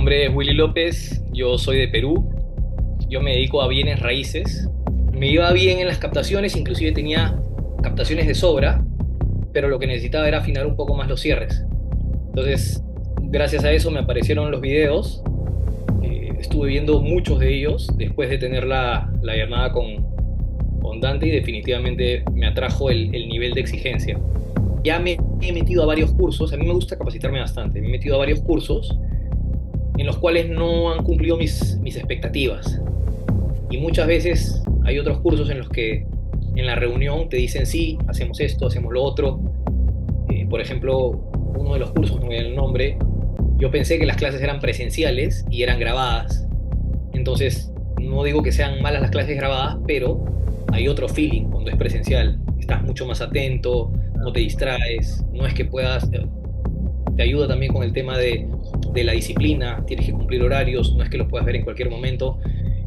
nombre es Willy López, yo soy de Perú, yo me dedico a bienes raíces. Me iba bien en las captaciones, inclusive tenía captaciones de sobra, pero lo que necesitaba era afinar un poco más los cierres. Entonces, gracias a eso me aparecieron los videos, estuve viendo muchos de ellos después de tener la llamada con Dante y definitivamente me atrajo el nivel de exigencia. Ya me he metido a varios cursos, a mí me gusta capacitarme bastante, me he metido a varios cursos en los cuales no han cumplido mis expectativas. Y muchas veces hay otros cursos en los que en la reunión te dicen sí, hacemos esto, hacemos lo otro. Por ejemplo, uno de los cursos, no me da el nombre, yo pensé que las clases eran presenciales y eran grabadas. Entonces, no digo que sean malas las clases grabadas, pero hay otro feeling cuando es presencial. Estás mucho más atento, no te distraes, no es que puedas, te ayuda también con el tema de la disciplina, tienes que cumplir horarios, no es que los puedas ver en cualquier momento.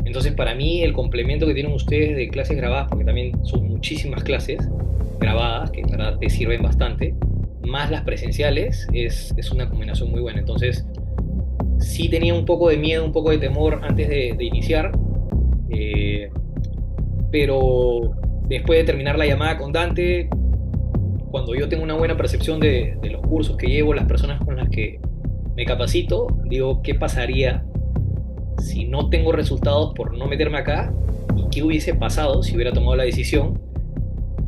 Entonces, para mí, el complemento que tienen ustedes de clases grabadas, porque también son muchísimas clases grabadas, que en verdad te sirven bastante, más las presenciales, es una combinación muy buena. Entonces, sí tenía un poco de miedo, un poco de temor antes de iniciar, eh, pero después de terminar la llamada con Dante, cuando yo tengo una buena percepción de los cursos que llevo, las personas con las que me capacito, digo, ¿qué pasaría si no tengo resultados por no meterme acá? ¿Y qué hubiese pasado si hubiera tomado la decisión?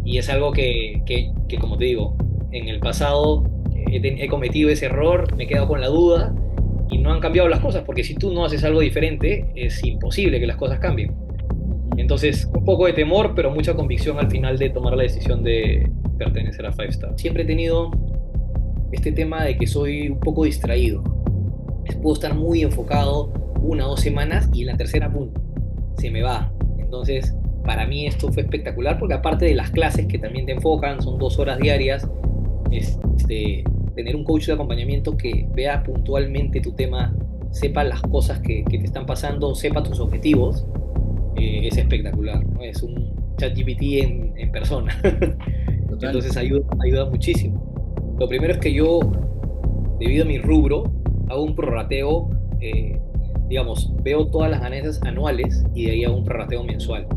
Y es algo que como te digo, en el pasado he cometido ese error, me he quedado con la duda y no han cambiado las cosas, porque si tú no haces algo diferente, es imposible que las cosas cambien. Entonces, un poco de temor, pero mucha convicción al final de tomar la decisión de pertenecer a Five Star. Siempre he tenido este tema de que soy un poco distraído. Puedo estar muy enfocado una o dos semanas y en la tercera, pum, se me va. Entonces, para mí esto fue espectacular porque aparte de las clases que también te enfocan, son 2 horas diarias, tener un coach de acompañamiento que vea puntualmente tu tema, sepa las cosas que te están pasando, sepa tus objetivos, es espectacular, ¿no? Es un ChatGPT en persona. Total. Entonces ayuda muchísimo. Lo primero es que yo, debido a mi rubro, hago un prorrateo, digamos, veo todas las ganancias anuales y de ahí hago un prorrateo mensual.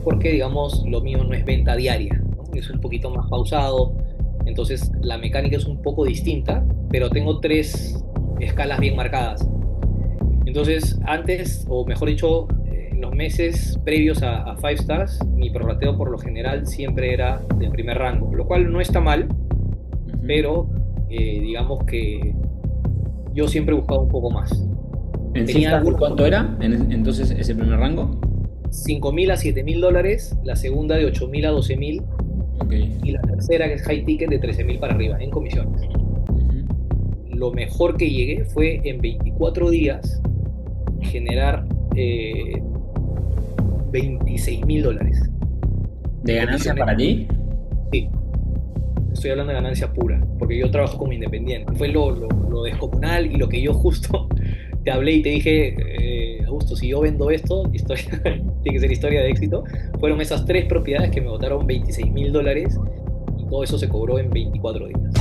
Porque, digamos, lo mío no es venta diaria, ¿no? Es un poquito más pausado, entonces la mecánica es un poco distinta, pero tengo tres escalas bien marcadas. Entonces, antes, o mejor dicho, en los meses previos a Five Stars, mi prorrateo por lo general siempre era del primer rango, lo cual no está mal, Ujú. pero digamos que yo siempre he buscado un poco más. ¿En Tenía cifras de algunos cuánto era entonces ese primer rango? 5.000 a $7.000, la segunda de 8.000 a 12.000 Ok. y la tercera, que es high ticket, de 13.000 para arriba en comisiones. Ujú. Lo mejor que llegué fue en 24 días generar $26.000 ¿De en ganancias comisiones. para ti? Sí, estoy hablando de ganancia pura, porque yo trabajo como independiente. Fue lo descomunal y lo que yo justo te hablé y te dije, Augusto, si yo vendo esto, historia, tiene que ser historia de éxito. Fueron esas tres propiedades que me botaron $26.000 y todo eso se cobró en 24 días.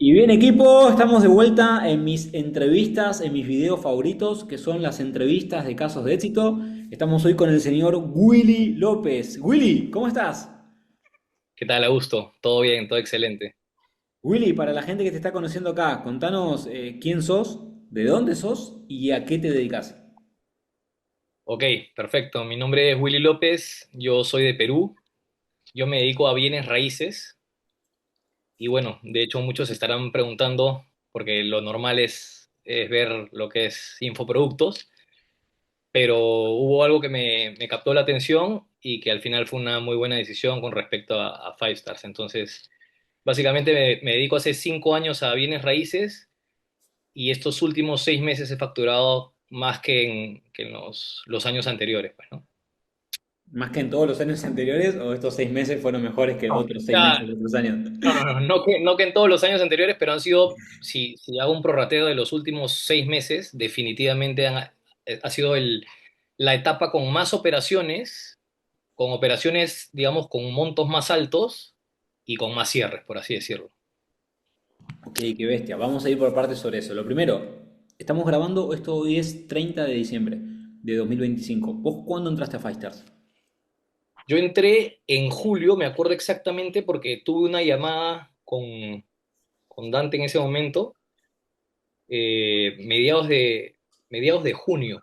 Y bien, equipo, estamos de vuelta en mis entrevistas, en mis videos favoritos, que son las entrevistas de casos de éxito. Estamos hoy con el señor Willy López. Willy, ¿cómo estás? ¿Qué tal, Augusto? ¿Todo bien? ¿Todo excelente? Willy, para la gente que te está conociendo acá, contanos quién sos, de dónde sos y a qué te dedicas. Ok, perfecto. Mi nombre es Willy López, yo soy de Perú, yo me dedico a bienes raíces y bueno, de hecho muchos se estarán preguntando, porque lo normal es ver lo que es infoproductos, pero hubo algo que me captó la atención y que al final fue una muy buena decisión con respecto a Five Stars. Entonces, básicamente me dedico hace 5 años a bienes raíces y estos últimos 6 meses he facturado más que en los años anteriores, pues, ¿no? ¿Más que en todos los años anteriores o estos 6 meses fueron mejores que No, otros seis ya, meses de otros años? no que en todos los años anteriores, pero han sido, si hago un prorrateo de los últimos 6 meses, definitivamente ha sido la etapa con más operaciones, con operaciones, digamos, con montos más altos y con más cierres, por así decirlo. Ok, qué bestia. Vamos a ir por partes sobre eso. Lo primero, Estamos grabando, esto hoy es 30 de diciembre de 2025. ¿Vos cuándo entraste a Fighters? Yo entré en julio, me acuerdo exactamente porque tuve una llamada con Dante en ese momento, mediados de junio,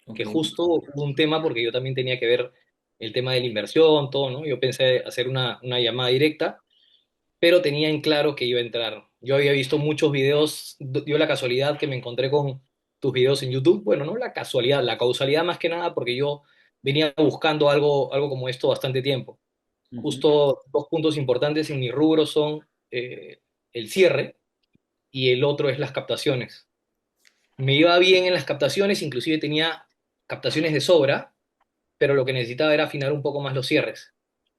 Ok. que justo hubo un tema porque yo también tenía que ver el tema de la inversión, todo, ¿no? Yo pensé hacer una llamada directa, pero tenía en claro que iba a entrar. Yo había visto muchos videos, dio la casualidad que me encontré con tus videos en YouTube. Bueno, no la casualidad, la causalidad más que nada porque yo venía buscando algo como esto bastante tiempo. Ujú. Justo dos puntos importantes en mi rubro son el cierre y el otro es las captaciones. Me iba bien en las captaciones, inclusive tenía captaciones de sobra, pero lo que necesitaba era afinar un poco más los cierres.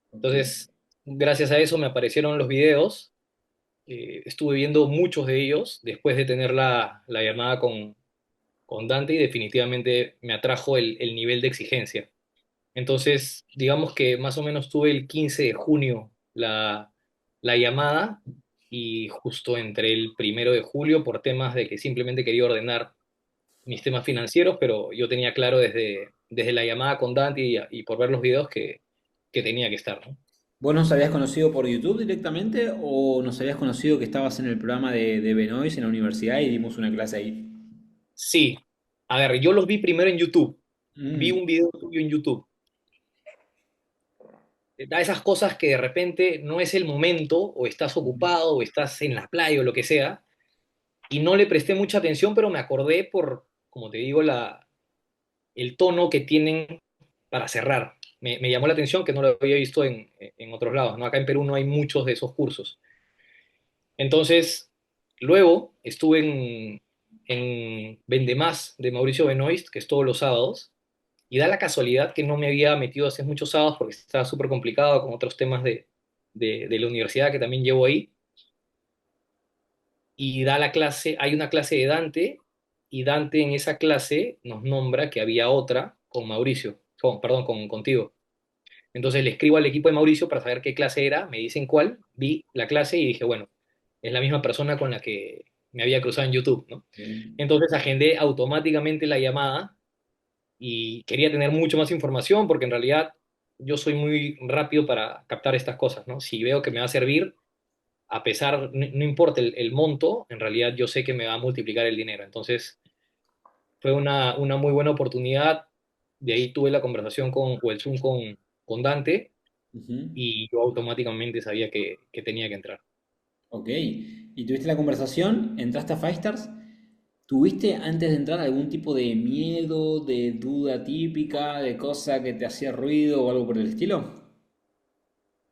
Ok. Entonces, gracias a eso me aparecieron los videos, estuve viendo muchos de ellos después de tener la llamada con Dante y definitivamente me atrajo el nivel de exigencia. Entonces, digamos que más o menos tuve el 15 de junio la llamada y justo entre el 1 de julio por temas de que simplemente quería ordenar mis temas financieros, pero yo tenía claro desde la llamada con Dante y por ver los videos que tenía que estar, ¿no? ¿Vos nos habías conocido por YouTube directamente o nos habías conocido que estabas en el programa de Benoist en la universidad y dimos una clase ahí? Sí, a ver, yo los vi primero en YouTube, vi Mm, un video tuyo en YouTube. Da esas cosas que de repente no es el momento, o estás ocupado, o estás en la playa, o lo que sea, y no le presté mucha atención, pero me acordé por, como te digo, el tono que tienen para cerrar. Me llamó la atención que no lo había visto en otros lados, ¿no? Acá en Perú no hay muchos de esos cursos. Entonces, luego estuve en Vendemás de Mauricio Benoist, que es todos los sábados, y da la casualidad que no me había metido hace muchos sábados porque estaba súper complicado con otros temas de la universidad que también llevo ahí, y da la clase, hay una clase de Dante, y Dante en esa clase nos nombra que había otra con Mauricio, perdón, contigo. Entonces le escribo al equipo de Mauricio para saber qué clase era, me dicen cuál, vi la clase y dije, bueno, es la misma persona con la que me había cruzado en YouTube, ¿no? bien. Entonces agendé automáticamente la llamada y quería tener mucho más información porque en realidad yo soy muy rápido para captar estas cosas, ¿no? Si veo que me va a servir, a pesar, no importa el monto, en realidad yo sé que me va a multiplicar el dinero. Entonces fue una muy buena oportunidad. De ahí tuve la conversación o el Zoom con Dante Ujú. y yo automáticamente sabía que tenía que entrar. Ok. ¿Y tuviste la conversación? ¿Entraste a Fighters? ¿Tuviste antes de entrar algún tipo de miedo, de duda típica, de cosa que te hacía ruido o algo por el estilo?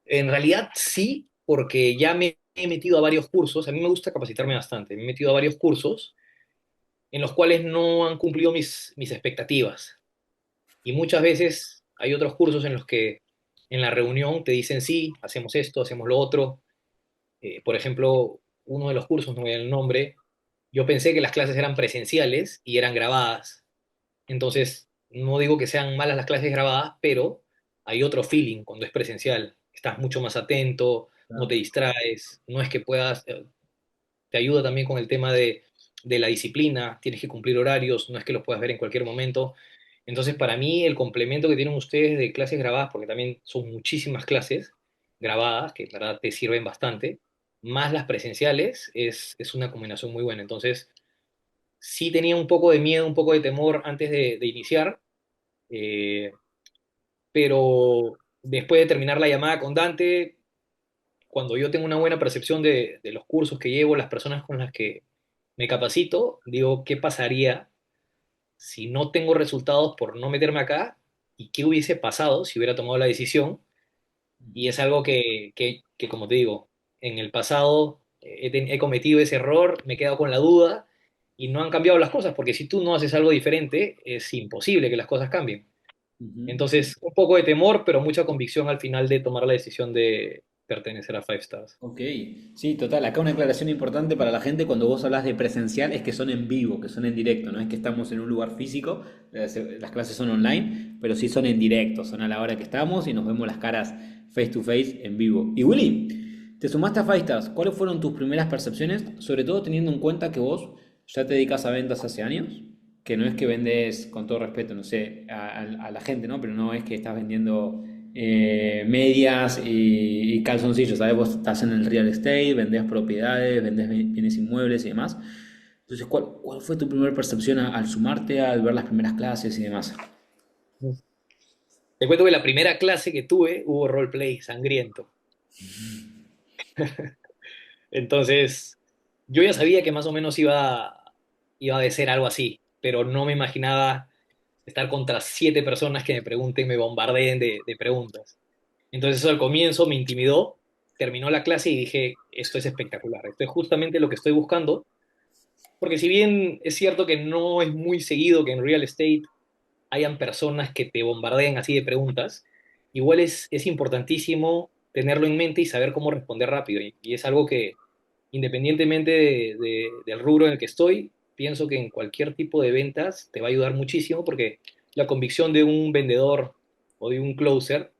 En realidad sí, porque ya me he metido a varios cursos, a mí me gusta capacitarme bastante, me he metido a varios cursos en los cuales no han cumplido mis expectativas. Y muchas veces hay otros cursos en los que en la reunión te dicen sí, hacemos esto, hacemos lo otro. Por ejemplo, uno de los cursos, no voy a dar el nombre, yo pensé que las clases eran presenciales y eran grabadas. Entonces, no digo que sean malas las clases grabadas, pero hay otro feeling cuando es presencial. Estás mucho más atento, no te Claro. distraes, no es que puedas, te ayuda también con el tema de la disciplina, tienes que cumplir horarios, no es que los puedas ver en cualquier momento. Entonces, para mí, el complemento que tienen ustedes de clases grabadas, porque también son muchísimas clases grabadas, que en verdad te sirven bastante, más las presenciales, es una combinación muy buena. Entonces, sí tenía un poco de miedo, un poco de temor antes de iniciar, eh, pero después de terminar la llamada con Dante, cuando yo tengo una buena percepción de los cursos que llevo, las personas con las que me capacito, digo, ¿qué pasaría si no tengo resultados por no meterme acá? ¿Y qué hubiese pasado si hubiera tomado la decisión? Y es algo que como te digo, en el pasado he cometido ese error, me he quedado con la duda y no han cambiado las cosas, porque si tú no haces algo diferente, es imposible que las cosas cambien. Ujú. Entonces, un poco de temor, pero mucha convicción al final de tomar la decisión de pertenecer a Five Stars. Ok, sí, total. Acá una aclaración importante para la gente cuando vos hablas de presencial es que son en vivo, que son en directo, no es que estamos en un lugar físico, las clases son online, pero sí son en directo, son a la hora que estamos y nos vemos las caras face to face en vivo. Y Willy, te sumaste a Five Stars, ¿cuáles fueron tus primeras percepciones? Sobre todo teniendo en cuenta que vos ¿Ya te dedicas a ventas hace años? Que no es que vendes, con todo respeto, no sé, a la gente, ¿no? Pero no es que estás vendiendo medias y calzoncillos, ¿sabes? Vos estás en el real estate, vendés propiedades, vendés bienes inmuebles y demás. Entonces, ¿cuál fue tu primera percepción al sumarte, al ver las primeras clases y demás? Te cuento que la primera clase que tuve hubo roleplay sangriento. Entonces, yo ya sabía que más o menos iba a ser algo así, pero no me imaginaba estar contra 7 personas que me pregunten, me bombardeen de preguntas. Entonces eso al comienzo me intimidó, terminó la clase y dije, esto es espectacular, esto es justamente lo que estoy buscando, porque si bien es cierto que no es muy seguido que en real estate hayan personas que te bombardeen así de preguntas, igual es importantísimo tenerlo en mente y saber cómo responder rápido. Y es algo que, independientemente del rubro en el que estoy, pienso que en cualquier tipo de ventas te va a ayudar muchísimo porque la convicción de un vendedor o de un closer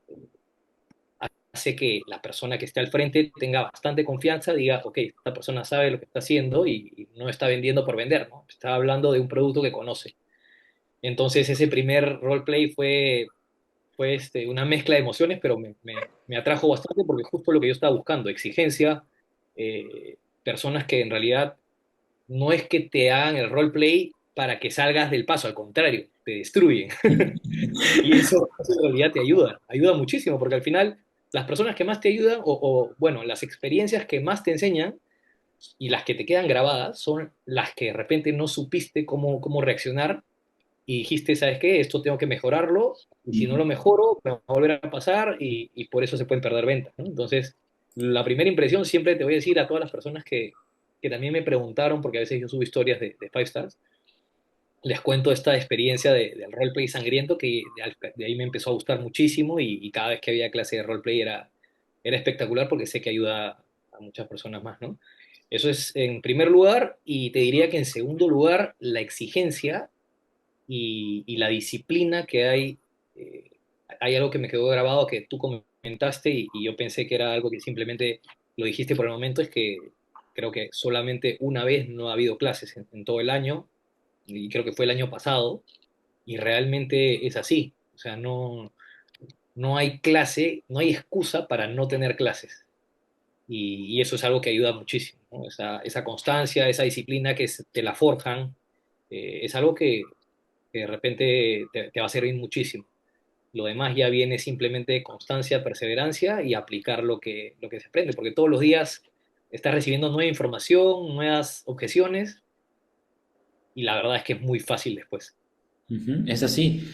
hace que la persona que esté al frente tenga bastante confianza, diga, ok, esta persona sabe lo que está haciendo y no está vendiendo por vender, ¿no? Está hablando de un producto que conoce. Entonces ese primer roleplay fue una mezcla de emociones, pero me atrajo bastante porque justo lo que yo estaba buscando, exigencia, personas que en realidad no es que te hagan el roleplay para que salgas del paso, al contrario, te destruyen. Y eso en realidad te ayuda, ayuda muchísimo, porque al final las personas que más te ayudan, bueno, las experiencias que más te enseñan y las que te quedan grabadas son las que de repente no supiste cómo reaccionar y dijiste, ¿sabes qué? Esto tengo que mejorarlo, y si no lo mejoro, me va a volver a pasar y por eso se pueden perder ventas, ¿no? Entonces, la primera impresión siempre te voy a decir a todas las personas que también me preguntaron, porque a veces yo subo historias de Five Stars, les cuento esta experiencia del roleplay sangriento que de ahí me empezó a gustar muchísimo y cada vez que había clase de roleplay era espectacular porque sé que ayuda a muchas personas más, ¿no? Eso es en primer lugar y te diría que en segundo lugar la exigencia y la disciplina que hay. Hay algo que me quedó grabado que tú comentaste y yo pensé que era algo que simplemente lo dijiste por el momento, es que creo que solamente una vez no ha habido clases en todo el año y creo que fue el año pasado y realmente es así. O sea, no hay clase, no hay excusa para no tener clases y eso es algo que ayuda muchísimo, ¿no? Esa constancia, esa disciplina que te la forjan, es algo que de repente te va a servir muchísimo. Lo demás ya viene simplemente de constancia, perseverancia y aplicar lo que se aprende, porque todos los días estás recibiendo nueva información, nuevas objeciones, y la verdad es que es muy fácil después. Ujú, es así.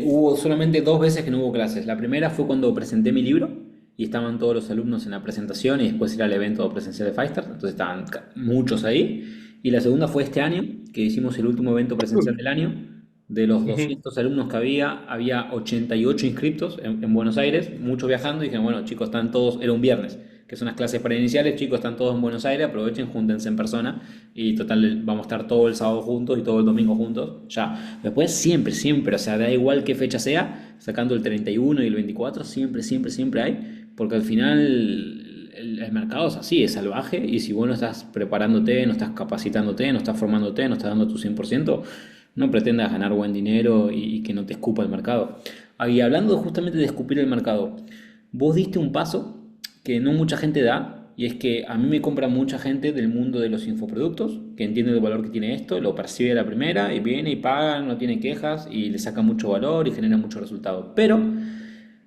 Hubo solamente dos veces que no hubo clases. La primera fue cuando presenté mi libro y estaban todos los alumnos en la presentación y después era el evento presencial de Firestar, entonces estaban muchos ahí. Y la segunda fue este año, que hicimos el último evento presencial del año. De los Ujú. 200 alumnos que había 88 inscriptos en Buenos Aires, muchos viajando, y dijeron, bueno, chicos, están todos, era un viernes, que son las clases preiniciales, chicos, están todos en Buenos Aires, aprovechen, júntense en persona, y total, vamos a estar todo el sábado juntos y todo el domingo juntos, ya. Después siempre, siempre, o sea, da igual qué fecha sea, sacando el 31 y el 24 siempre, siempre, siempre hay, porque al final el mercado es así, es salvaje, y si vos no estás preparándote, no estás capacitándote, no estás formándote, no estás dando tu 100%, no pretendas ganar buen dinero y que no te escupa el mercado. Y hablando justamente de escupir el mercado, vos diste un paso que no mucha gente da, y es que a mí me compra mucha gente del mundo de los infoproductos, que entiende el valor que tiene esto, lo percibe a la primera y viene y paga, no tiene quejas y le saca mucho valor y genera mucho resultado. Pero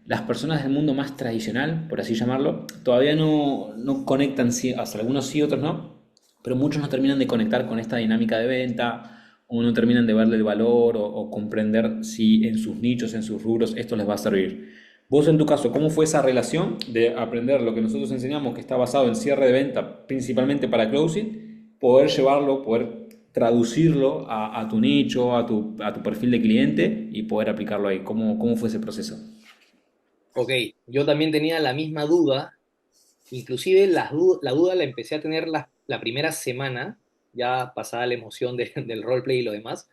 las personas del mundo más tradicional, por así llamarlo, todavía no conectan, hasta algunos sí, otros no, pero muchos no terminan de conectar con esta dinámica de venta o no terminan de verle el valor o comprender si en sus nichos, en sus rubros, esto les va a servir. Vos en tu caso, ¿cómo fue esa relación de aprender lo que nosotros enseñamos, que está basado en cierre de venta, principalmente para closing, poder llevarlo, poder traducirlo a tu nicho, a tu perfil de cliente y poder aplicarlo ahí? ¿Cómo fue ese proceso? Ok, yo también tenía la misma duda, inclusive la duda la empecé a tener la primera semana, ya pasada la emoción del roleplay y lo demás,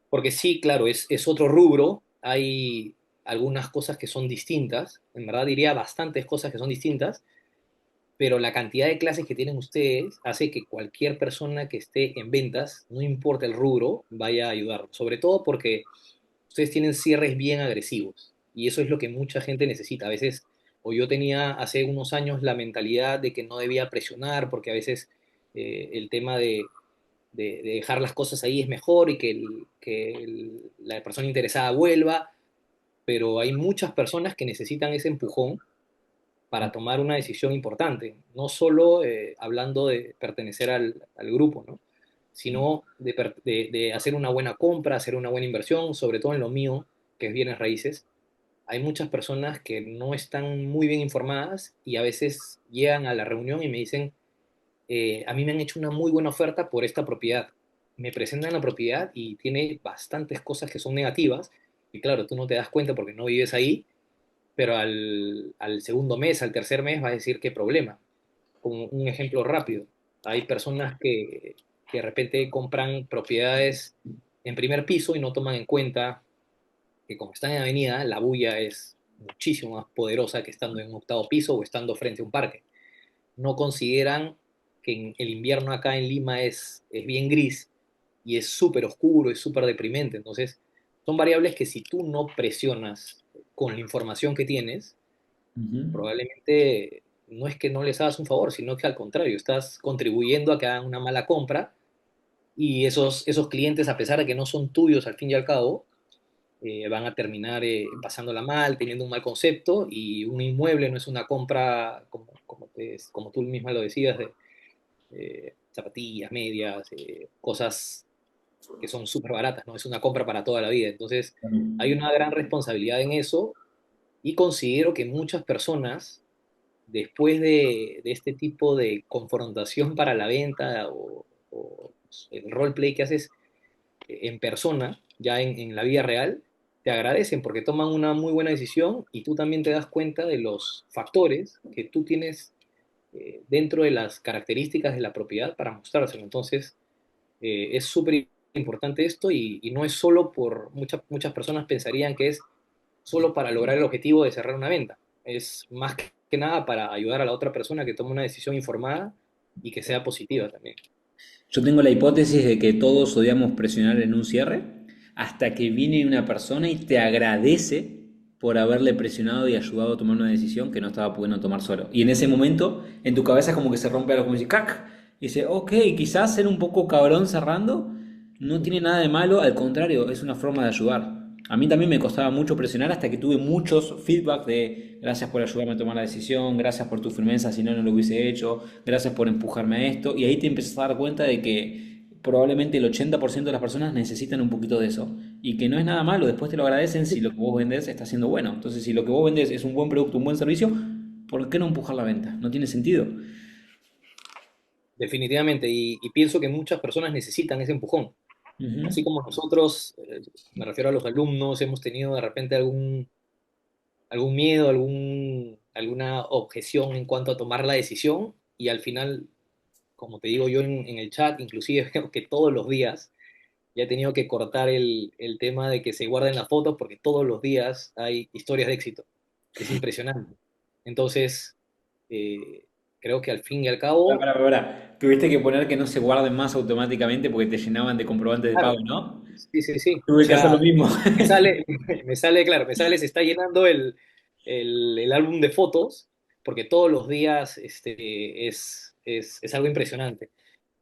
porque sí, claro, es otro rubro, hay algunas cosas que son distintas, en verdad diría bastantes cosas que son distintas, pero la cantidad de clases que tienen ustedes hace que cualquier persona que esté en ventas, no importa el rubro, vaya a ayudar. Sobre todo porque ustedes tienen cierres bien agresivos y eso es lo que mucha gente necesita. A veces, o yo tenía hace unos años la mentalidad de que no debía presionar porque a veces el tema de dejar las cosas ahí es mejor y la persona interesada vuelva, pero hay muchas personas que necesitan ese empujón para tomar una decisión importante, no solo hablando de pertenecer al grupo, ¿no? Sino de hacer una buena compra, hacer una buena inversión, sobre todo en lo mío, que es bienes raíces. Hay muchas personas que no están muy bien informadas y a veces llegan a la reunión y me dicen, a mí me han hecho una muy buena oferta por esta propiedad. Me presentan la propiedad y tiene bastantes cosas que son negativas y claro, tú no te das cuenta porque no vives ahí, pero al segundo mes, al tercer mes, vas a decir qué problema. Como un ejemplo rápido, hay personas que de repente compran propiedades en primer piso y no toman en cuenta que como están en avenida, la bulla es muchísimo más poderosa que estando en un octavo piso o estando frente a un parque. No consideran que en el invierno acá en Lima es bien gris y es súper oscuro, es súper deprimente. Entonces, son variables que si tú no presionas con la información que tienes, Ujú. probablemente no es que no les hagas un favor, sino que al contrario, estás contribuyendo a que hagan una mala compra y esos clientes, a pesar de que no son tuyos al fin y al cabo, van a terminar pasándola mal, teniendo un mal concepto y un inmueble no es una compra, como tú misma lo decías, de zapatillas, medias, cosas que son súper baratas, ¿no? Es una compra para toda la vida. Entonces, hay una gran responsabilidad en eso y considero que muchas personas después de este tipo de confrontación para la venta o el roleplay que haces en persona, ya en la vida real, te agradecen porque toman una muy buena decisión y tú también te das cuenta de los factores que tú tienes dentro de las características de la propiedad para mostrárselo. Entonces, es súper importante esto y no es solo por, muchas personas pensarían que es solo para lograr el objetivo de cerrar una venta. Es más que nada para ayudar a la otra persona que tome una decisión informada y que sea positiva también. Yo tengo la hipótesis de que todos odiamos presionar en un cierre hasta que viene una persona y te agradece por haberle presionado y ayudado a tomar una decisión que no estaba pudiendo tomar solo. Y en ese momento, en tu cabeza como que se rompe algo, como dice, ¡cac! Y dice, ok, quizás ser un poco cabrón cerrando no tiene nada de malo, al contrario, es una forma de ayudar. A mí también me costaba mucho presionar hasta que tuve muchos feedback de gracias por ayudarme a tomar la decisión, gracias por tu firmeza, si no, no lo hubiese hecho, gracias por empujarme a esto. Y ahí te empiezas a dar cuenta de que probablemente el 80% de las personas necesitan un poquito de eso. Y que no es nada malo, después te lo agradecen si lo que vos vendés está siendo bueno. Entonces, si lo que vos vendés es un buen producto, un buen servicio, ¿por qué no empujar la venta? No tiene sentido. Definitivamente, y pienso que muchas personas necesitan ese empujón. Ujú. Así como nosotros, me refiero a los alumnos, hemos tenido de repente algún miedo, alguna objeción en cuanto a tomar la decisión y al final, como te digo yo en el chat, inclusive veo que todos los días ya he tenido que cortar el tema de que se guarden las fotos porque todos los días hay historias de éxito. Es impresionante. Entonces, eh, creo que al fin y al cabo, Tuviste que poner que no se guarden más automáticamente porque te llenaban de comprobantes de pago, claro, ¿no? sí, sí, sí. O Tuve que hacer lo sea, mismo. me sale, claro, se está llenando el álbum de fotos, porque todos los días es algo impresionante.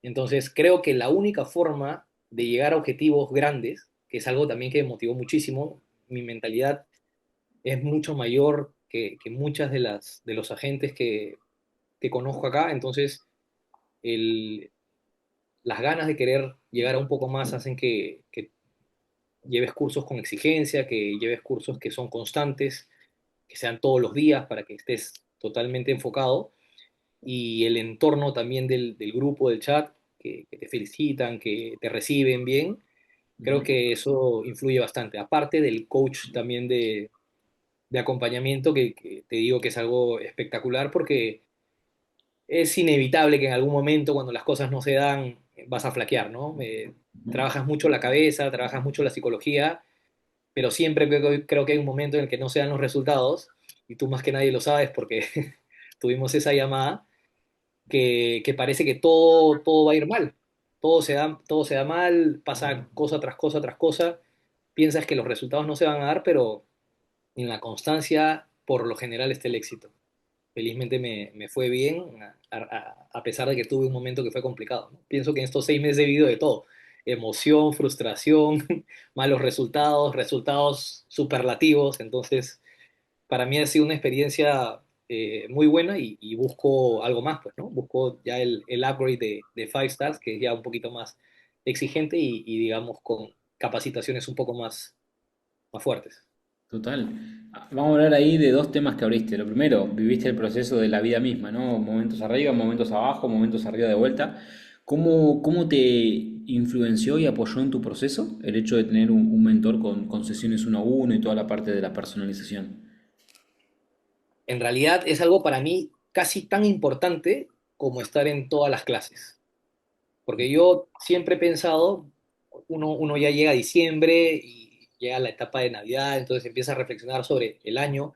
Entonces, creo que la única forma de llegar a objetivos grandes, que es algo también que me motivó muchísimo, mi mentalidad es mucho mayor que muchas de los agentes que conozco acá, entonces el, las ganas de querer llegar a un poco más hacen que lleves cursos con exigencia, que lleves cursos que son constantes, que sean todos los días para que estés totalmente enfocado y el entorno también del grupo, del chat, que te felicitan, que te reciben bien, creo que eso influye bastante. Aparte del coach también de acompañamiento, que te digo que es algo espectacular porque es inevitable que en algún momento cuando las cosas no se dan vas a flaquear, ¿no? Trabajas mucho la cabeza, trabajas mucho la psicología pero siempre creo que hay un momento en el que no se dan los resultados, y tú más que nadie lo sabes porque tuvimos esa llamada, que parece que todo va a ir mal. Todo se da mal, pasa cosa tras cosa tras cosa. Piensas que los resultados no se van a dar, pero en la constancia, por lo general, está el éxito. Felizmente me fue bien, a pesar de que tuve un momento que fue complicado, ¿no? Pienso que en estos 6 meses he vivido de todo. Emoción, frustración, malos resultados, resultados superlativos. Entonces, para mí ha sido una experiencia muy buena y busco algo más, pues, ¿no? Busco ya el upgrade de Five Stars, que es ya un poquito más exigente y digamos, con capacitaciones un poco más fuertes. Total. Vamos a hablar ahí de dos temas que abriste. Lo primero, viviste el proceso de la vida misma, ¿no? Momentos arriba, momentos abajo, momentos arriba de vuelta. ¿Cómo te influenció y apoyó en tu proceso el hecho de tener un mentor con sesiones uno a uno y toda la parte de la personalización? En realidad es algo para mí casi tan importante como estar en todas las clases. Porque yo siempre he pensado, uno ya llega a diciembre y llega la etapa de Navidad, entonces empieza a reflexionar sobre el año.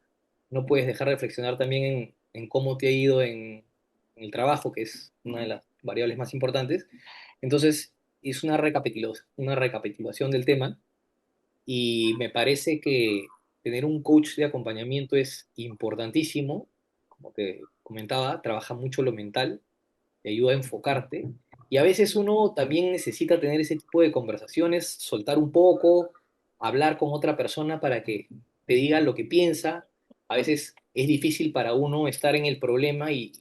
No puedes dejar de reflexionar también en cómo te ha ido en el trabajo, que es una de las variables más importantes. Entonces, es una recapitulación del tema y me parece que tener un coach de acompañamiento es importantísimo. Como te comentaba, trabaja mucho lo mental, te ayuda a enfocarte. Y a veces uno también necesita tener ese tipo de conversaciones, soltar un poco, hablar con otra persona para que te diga lo que piensa. A veces es difícil para uno estar en el problema y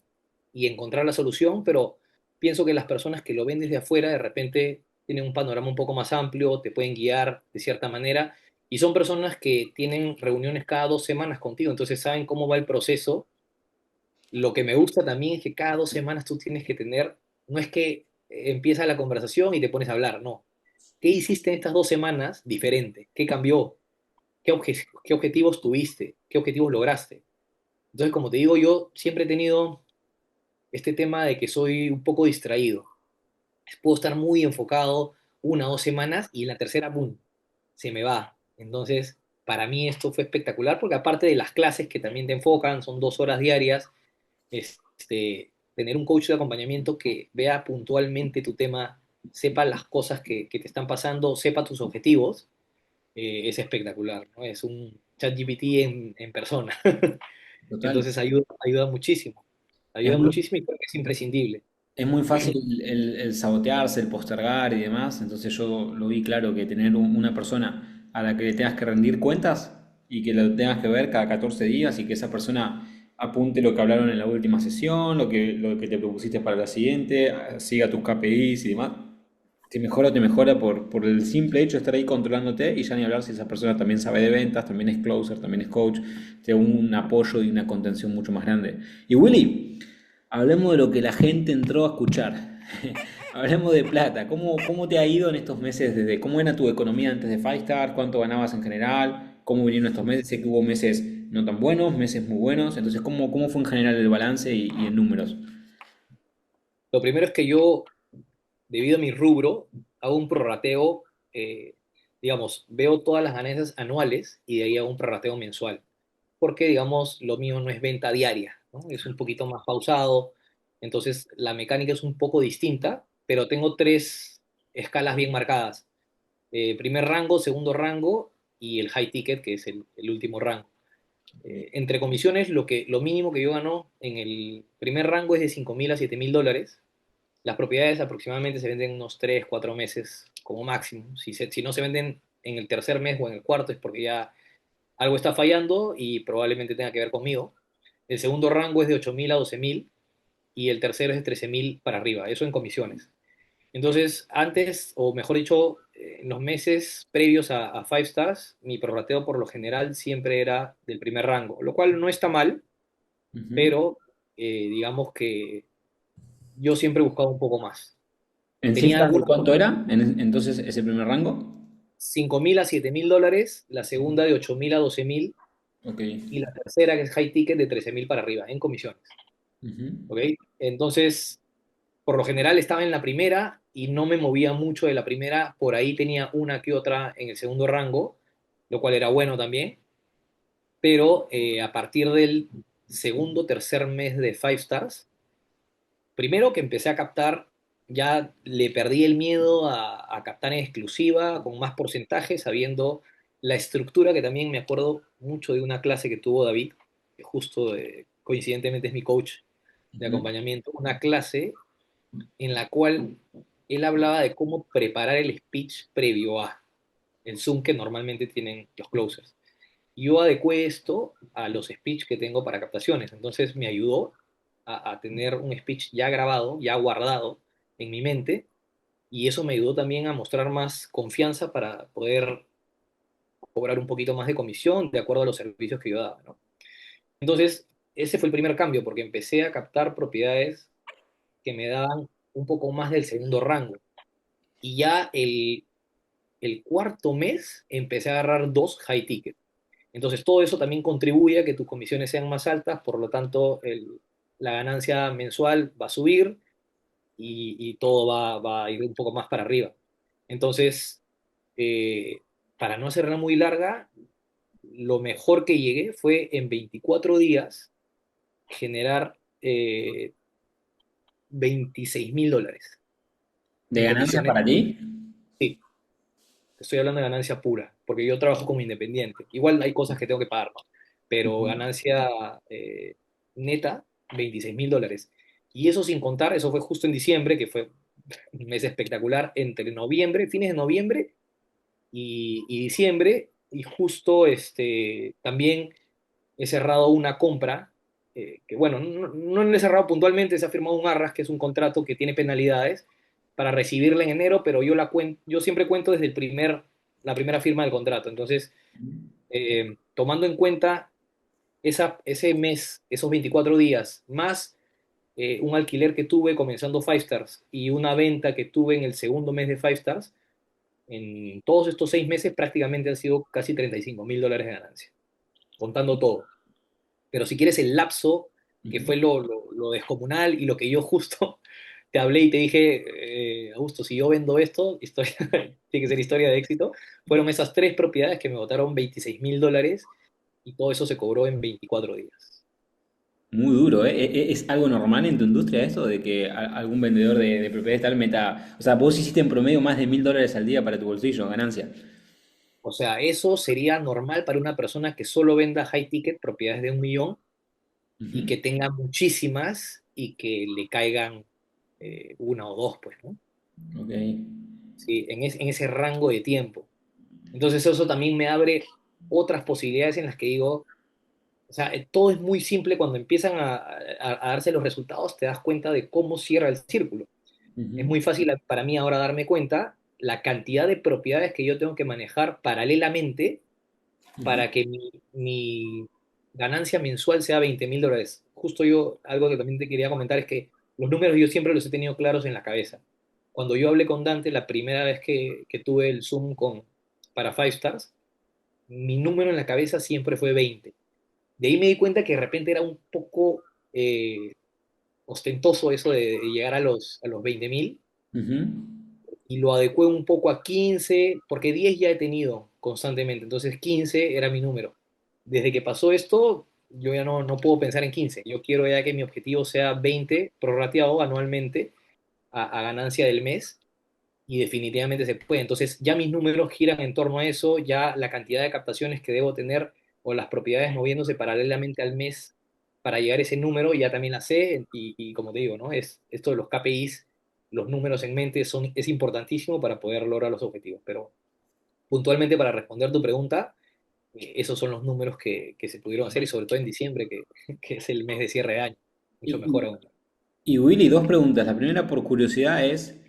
encontrar la solución, pero pienso que las personas que lo ven desde afuera de repente tienen un panorama un poco más amplio, te pueden guiar de cierta manera. Y son personas que tienen reuniones cada 2 semanas contigo, entonces saben cómo va el proceso. Lo que me gusta también es que cada 2 semanas tú tienes que tener, no es que empieza la conversación y te pones a hablar, no. ¿Qué hiciste en estas 2 semanas diferente? ¿Qué cambió? ¿Qué objetivos tuviste? ¿Qué objetivos lograste? Entonces, como te digo, yo siempre he tenido este tema de que soy un poco distraído. Puedo estar muy enfocado 1 o 2 semanas y en la tercera, ¡boom!, se me va. Entonces, para mí esto fue espectacular porque aparte de las clases que también te enfocan, son 2 horas diarias, tener un coach de acompañamiento que vea puntualmente tu tema, sepa las cosas que te están pasando, sepa tus objetivos, es espectacular, ¿no? Es un ChatGPT en persona. Total. Entonces ayuda muchísimo. Es Ayuda muy, muchísimo y creo que es imprescindible. es muy fácil el sabotearse, el postergar y demás. Entonces yo lo vi claro que tener una persona a la que le tengas que rendir cuentas y que lo tengas que ver cada 14 días y que esa persona apunte lo que hablaron en la última sesión, lo que te propusiste para la siguiente, siga tus KPIs y demás. Te mejora por el simple hecho de estar ahí controlándote y ya ni hablar si esa persona también sabe de ventas, también es closer, también es coach, te da un apoyo y una contención mucho más grande. Y Willy, hablemos de lo que la gente entró a escuchar. Hablemos de plata. ¿Cómo te ha ido en estos meses? Desde cómo era tu economía antes de Five Star, cuánto ganabas en general, cómo vinieron estos meses. Sé que hubo meses no tan buenos, meses muy buenos. Entonces, ¿cómo fue en general el balance y en números? Lo primero es que yo, debido a mi rubro, hago un prorrateo, digamos, veo todas las ganancias anuales y de ahí hago un prorrateo mensual. Porque, digamos, lo mío no es venta diaria, ¿no? Es un poquito más pausado, entonces la mecánica es un poco distinta, pero tengo tres escalas bien marcadas. Primer rango, segundo rango y el high ticket, que es el último rango. Entre comisiones, lo mínimo que yo gano en el primer rango es de 5.000 a 7.000 dólares. Las propiedades aproximadamente se venden unos 3 4 meses como máximo. Si no se venden en el tercer mes o en el cuarto es porque ya algo está fallando y probablemente tenga que ver conmigo. El segundo rango es de 8.000 a 12.000 y el tercero es de 13.000 para arriba, eso en comisiones. Entonces, antes, o mejor dicho, en los meses previos a Five Stars, mi prorrateo por lo general siempre era del primer rango, lo cual no está mal, Ujú. pero digamos que yo siempre he buscado un poco más. ¿En Tenía cifras de algunas cuánto era entonces ese primer rango? 5.000 a 7.000 dólares, la segunda de 8.000 a 12.000 Ok. y la tercera, que es high ticket, de 13.000 para arriba, en comisiones. Ujú. ¿Ok? Entonces, por lo general estaba en la primera y no me movía mucho de la primera, por ahí tenía una que otra en el segundo rango, lo cual era bueno también, pero a partir del segundo, tercer mes de Five Stars, primero que empecé a captar, ya le perdí el miedo a captar en exclusiva, con más porcentaje, sabiendo la estructura, que también me acuerdo mucho de una clase que tuvo David, que justo coincidentemente es mi coach de Ujú. acompañamiento, una clase en la cual él hablaba de cómo preparar el speech previo a el Zoom que normalmente tienen los closers. Yo adecué esto a los speech que tengo para captaciones, entonces me ayudó a tener un speech ya grabado, ya guardado en mi mente, y eso me ayudó también a mostrar más confianza para poder cobrar un poquito más de comisión de acuerdo a los servicios que yo daba, ¿no? Entonces, ese fue el primer cambio, porque empecé a captar propiedades que me daban un poco más del segundo rango. Y ya el cuarto mes empecé a agarrar dos high ticket. Entonces, todo eso también contribuye a que tus comisiones sean más altas, por lo tanto, la ganancia mensual va a subir y todo va a ir un poco más para arriba. Entonces, eh, para no hacerla muy larga, lo mejor que llegué fue en 24 días generar $26.000 ¿De en ganancias comisiones. para ti? Sí, estoy hablando de ganancia pura, porque yo trabajo como independiente. Igual hay cosas que tengo que pagar, ¿no? Pero Ujú. ganancia neta, $26.000. Y eso sin contar, eso fue justo en diciembre, que fue un mes espectacular, entre noviembre, fines de noviembre y diciembre, y justo también he cerrado una compra, que bueno, no lo he cerrado puntualmente, se ha firmado un arras, que es un contrato que tiene penalidades, para recibirla en enero, pero yo siempre cuento desde la primera firma del contrato. Entonces, tomando en cuenta ese mes, esos 24 días, más un alquiler que tuve comenzando Five Stars y una venta que tuve en el segundo mes de Five Stars, en todos estos 6 meses prácticamente han sido casi $35.000 de ganancia, contando todo. Pero si quieres el lapso, que Ujú. fue lo descomunal y lo que yo justo te hablé y te dije, Augusto, si yo vendo esto, historia, tiene que ser historia de éxito, fueron esas tres propiedades que me botaron $26.000 y todo eso se cobró en 24 días. Muy duro, ¿eh? ¿Es algo normal en tu industria eso de que algún vendedor de propiedades tal meta... O sea, vos hiciste en promedio más de $1000 al día para tu bolsillo, ganancia. O sea, eso sería normal para una persona que solo venda high ticket, propiedades de 1 millón, y Ujú. que tenga muchísimas y que le caigan una o dos, pues, ¿no? Ok. Sí, en ese rango de tiempo. Entonces eso también me abre otras posibilidades en las que digo, o sea, todo es muy simple cuando empiezan a darse los resultados, te das cuenta de cómo cierra el círculo. Es Ujú. muy fácil para mí ahora darme cuenta la cantidad de propiedades que yo tengo que manejar paralelamente Ujú. para que mi ganancia mensual sea $20.000. Justo yo, algo que también te quería comentar es que los números yo siempre los he tenido claros en la cabeza. Cuando yo hablé con Dante la primera vez que tuve el Zoom para Five Stars, mi número en la cabeza siempre fue 20. De ahí me di cuenta que de repente era un poco ostentoso eso de llegar a los 20.000 Ujú. y lo adecué un poco a 15 porque 10 ya he tenido constantemente, entonces 15 era mi número. Desde que pasó esto, yo ya no puedo pensar en 15. Yo quiero ya que mi objetivo sea 20 prorrateado anualmente a ganancia del mes y definitivamente se puede. Entonces ya mis números giran en torno a eso, ya la cantidad de captaciones que debo tener o las propiedades moviéndose paralelamente al mes para llegar a ese número ya también la sé y como te digo, ¿no? Esto de los KPIs, los números en mente es importantísimo para poder lograr los objetivos. Pero puntualmente para responder tu pregunta, esos son los números que se pudieron hacer y sobre todo en diciembre, que es el mes de cierre de año, mucho mejor Y, aún. y Willy, dos preguntas. La primera por curiosidad es,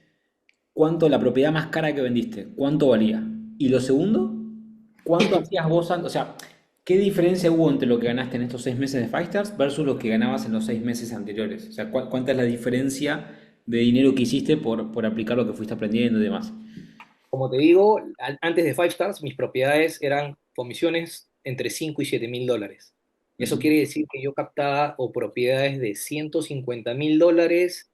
¿cuánto la propiedad más cara que vendiste? ¿Cuánto valía? Y lo segundo, ¿cuánto hacías vos antes? O sea, ¿qué diferencia hubo entre lo que ganaste en estos 6 meses de Five Stars versus lo que ganabas en los 6 meses anteriores? O sea, ¿cuánta es la diferencia de dinero que hiciste por aplicar lo que fuiste aprendiendo y demás? Como te digo, antes de Five Stars, mis propiedades eran comisiones entre $5.000 y $7.000. Eso Ujú. quiere decir que yo captaba o propiedades de $150.000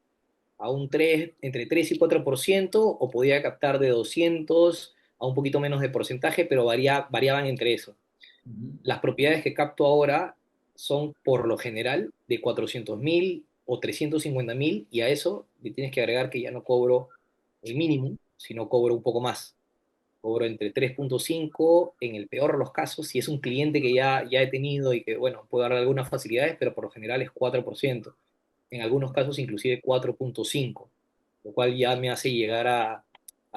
a un 3 entre 3 y 4%, o podía captar de 200 a un poquito menos de porcentaje, pero variaban entre eso. Ujú. Las propiedades que capto ahora son por lo general de 400.000 o 350.000 y a eso le tienes que agregar que ya no cobro el mínimo, sino cobro un poco más. Cobro entre 3,5 en el peor de los casos, si es un cliente que ya he tenido y que, bueno, puedo darle algunas facilidades, pero por lo general es 4%. En algunos casos inclusive 4,5, lo cual ya me hace llegar a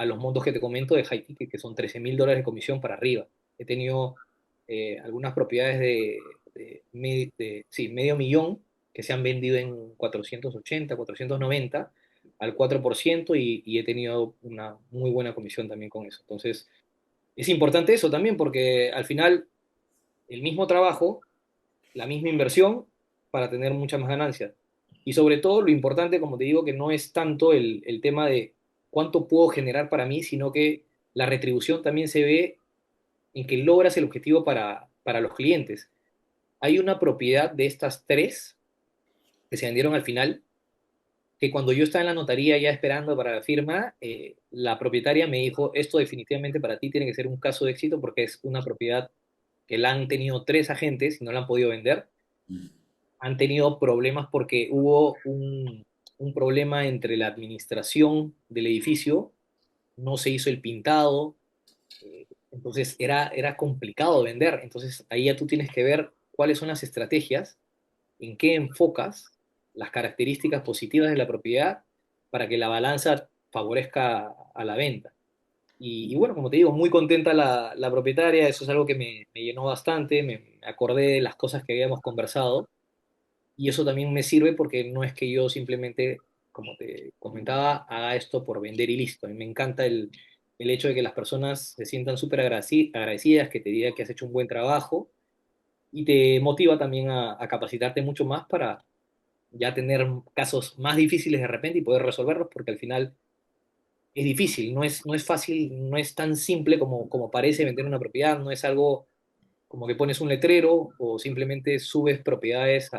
los montos que te comento de high ticket, que son $13.000 de comisión para arriba. He tenido algunas propiedades sí, medio millón que se han vendido en 480, 490 al 4% y he tenido una muy buena comisión también con eso. Entonces, es importante eso también porque al final el mismo trabajo, la misma inversión para tener muchas más ganancias. Y sobre todo lo importante, como te digo, que no es tanto el tema de cuánto puedo generar para mí, sino que la retribución también se ve en que logras el objetivo para los clientes. Hay una propiedad de estas tres que se vendieron al final, que cuando yo estaba en la notaría ya esperando para la firma, la propietaria me dijo, esto definitivamente para ti tiene que ser un caso de éxito porque es una propiedad que la han tenido tres agentes y no la han podido vender. Han tenido problemas porque hubo un problema entre la administración del edificio, no se hizo el pintado, entonces era complicado vender. Entonces ahí ya tú tienes que ver cuáles son las estrategias, en qué enfocas las características positivas de la propiedad para que la balanza favorezca a la venta. Y bueno, como te digo, muy contenta la propietaria, eso es algo que me llenó bastante, me acordé de las cosas que habíamos conversado y eso también me sirve porque no es que yo simplemente, como te comentaba, haga esto por vender y listo. A mí me encanta el hecho de que las personas se sientan súper agradecidas, que te digan que has hecho un buen trabajo y te motiva también a capacitarte mucho más para ya tener casos más difíciles de repente y poder resolverlos porque al final es difícil, no es fácil, no es tan simple como parece vender una propiedad, no es algo como que pones un letrero o simplemente subes propiedades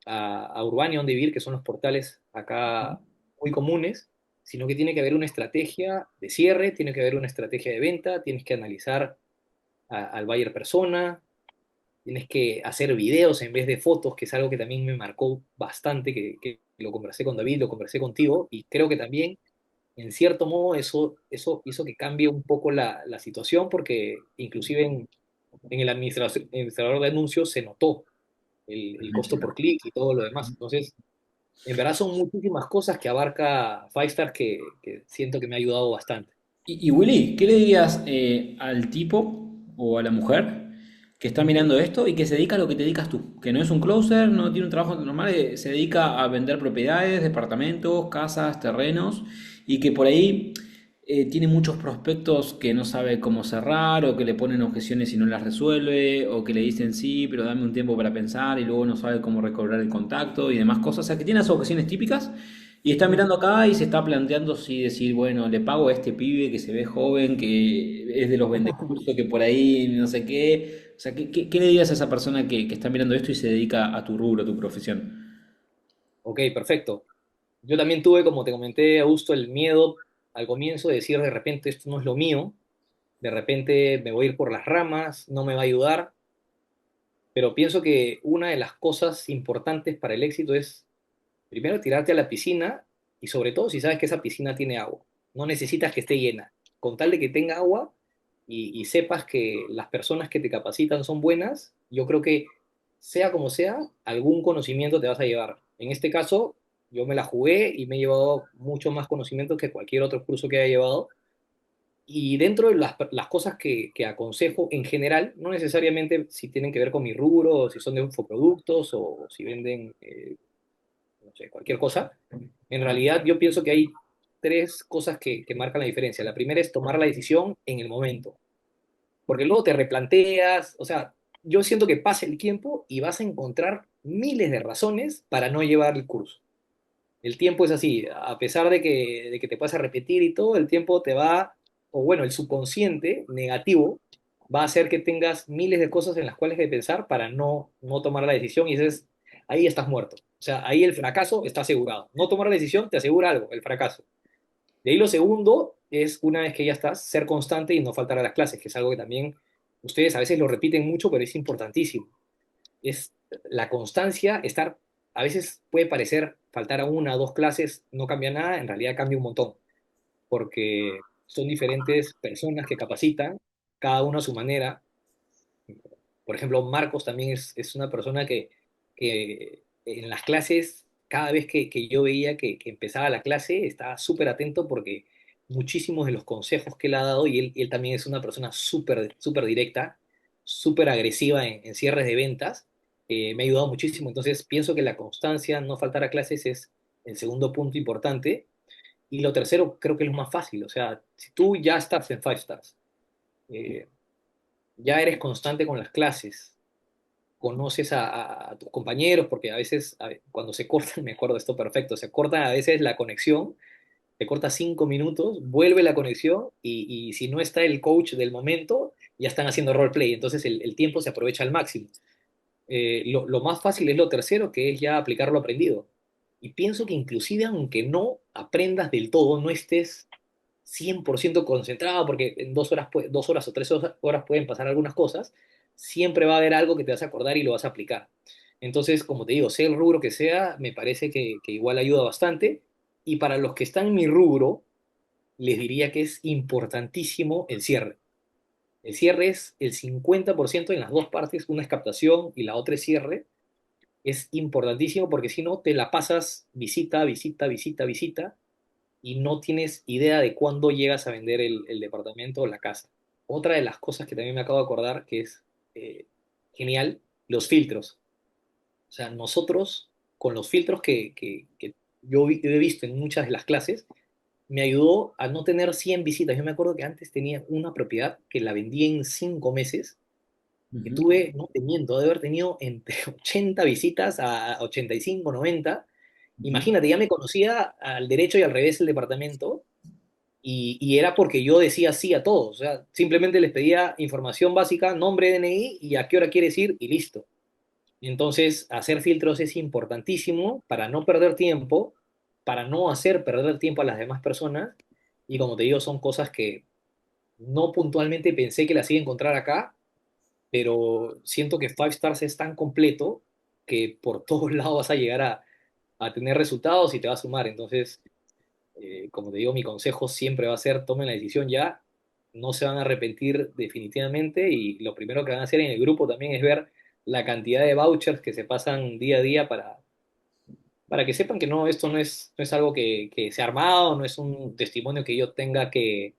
a Urbania on Vivir, que son los portales acá muy comunes, sino que tiene que haber una estrategia de cierre, tiene que haber una estrategia de venta, tienes que analizar al buyer persona, tienes que hacer videos en vez de fotos, que es algo que también me marcó bastante, que lo conversé con David, lo conversé contigo, y creo que también, en cierto modo, eso hizo que cambie un poco la situación, porque inclusive en el administrador de anuncios se notó el costo por clic y todo lo demás. Entonces, en verdad son muchísimas cosas que abarca Five Star que siento que me ha ayudado bastante. Y Willy, ¿qué le dirías al tipo o a la mujer que está mirando esto y que se dedica a lo que te dedicas tú? Que no es un closer, no tiene un trabajo normal, se dedica a vender propiedades, departamentos, casas, terrenos y que por ahí tiene muchos prospectos que no sabe cómo cerrar o que le ponen objeciones y no las resuelve o que le dicen sí, pero dame un tiempo para pensar y luego no sabe cómo recobrar el contacto y demás cosas. O sea, que tiene esas objeciones típicas y está mirando acá y se está planteando si decir, bueno, le pago a este pibe que se ve joven, que es de los vendecursos, que por ahí no sé qué. O sea, ¿qué le dirías a esa persona que está mirando esto y se dedica a tu rubro, a tu profesión? Ok, perfecto. Yo también tuve, como te comenté, Augusto, el miedo al comienzo de decir de repente esto no es lo mío, de repente me voy a ir por las ramas, no me va a ayudar, pero pienso que una de las cosas importantes para el éxito es primero tirarte a la piscina y sobre todo si sabes que esa piscina tiene agua. No necesitas que esté llena. Con tal de que tenga agua y sepas que las personas que te capacitan son buenas, yo creo que sea como sea, algún conocimiento te vas a llevar. En este caso, yo me la jugué y me he llevado mucho más conocimiento que cualquier otro curso que haya llevado. Y dentro de las cosas que aconsejo en general, no necesariamente si tienen que ver con mi rubro, o si son de infoproductos o si venden no sé, cualquier cosa. En realidad yo pienso que hay tres cosas que marcan la diferencia. La primera es tomar la decisión en el momento, porque luego te replanteas, o sea, yo siento que pasa el tiempo y vas a encontrar miles de razones para no llevar el curso. El tiempo es así, a pesar de que te puedas repetir y todo, el tiempo te va, o bueno, el subconsciente negativo va a hacer que tengas miles de cosas en las cuales que pensar para no tomar la decisión y ahí estás muerto. O sea, ahí el fracaso está asegurado. No tomar la decisión te asegura algo, el fracaso. De ahí lo segundo es, una vez que ya estás, ser constante y no faltar a las clases, que es algo que también ustedes a veces lo repiten mucho, pero es importantísimo. es la constancia, estar, a veces puede parecer faltar a una o dos clases, no cambia nada, en realidad cambia un montón, porque son diferentes personas que capacitan, cada uno a su manera. Por ejemplo, Marcos también es una persona que en las clases, cada vez que yo veía que empezaba la clase, estaba súper atento porque muchísimos de los consejos que él ha dado, y él también es una persona súper directa, súper agresiva en cierres de ventas, me ha ayudado muchísimo. Entonces, pienso que la constancia, no faltar a clases es el segundo punto importante. Y lo tercero, creo que es lo más fácil. O sea, si tú ya estás en Five Stars, eh, ya eres constante con las clases, conoces a tus compañeros, porque a veces cuando se cortan, me acuerdo de esto perfecto, se corta a veces la conexión, te corta 5 minutos, vuelve la conexión y si no está el coach del momento, ya están haciendo roleplay, entonces el tiempo se aprovecha al máximo. Lo más fácil es lo tercero, que es ya aplicar lo aprendido. Y pienso que inclusive aunque no aprendas del todo, no estés 100% concentrado, porque en 2 horas, 2 horas o 3 horas pueden pasar algunas cosas, siempre va a haber algo que te vas a acordar y lo vas a aplicar. Entonces, como te digo, sea el rubro que sea, me parece que igual ayuda bastante. Y para los que están en mi rubro, les diría que es importantísimo el cierre. El cierre es el 50% en las dos partes, una es captación y la otra es cierre. Es importantísimo porque si no, te la pasas visita, visita, visita, visita y no tienes idea de cuándo llegas a vender el departamento o la casa. Otra de las cosas que también me acabo de acordar que es eh, genial, los filtros. O sea, nosotros con los filtros que yo he visto en muchas de las clases, me ayudó a no tener 100 visitas. Yo me acuerdo que antes tenía una propiedad que la vendí en 5 meses, que Ujú, tuve, no te miento, de haber tenido entre 80 visitas a 85, 90. ujú. Imagínate, ya me conocía al derecho y al revés el departamento, y era porque yo decía sí a todos. O sea, simplemente les pedía información básica, nombre, DNI y a qué hora quieres ir y listo. Entonces, hacer filtros es importantísimo para no perder tiempo, para no hacer perder tiempo a las demás personas. Y como te digo, son cosas que no puntualmente pensé que las iba a encontrar acá, pero siento que Five Stars es tan completo que por todos lados vas a llegar a tener resultados y te va a sumar. Entonces, como te digo, mi consejo siempre va a ser tomen la decisión ya, no se van a arrepentir definitivamente, y lo primero que van a hacer en el grupo también es ver la cantidad de vouchers que se pasan día a día para que sepan que no, esto no es algo que se ha armado, no es un testimonio que yo tenga que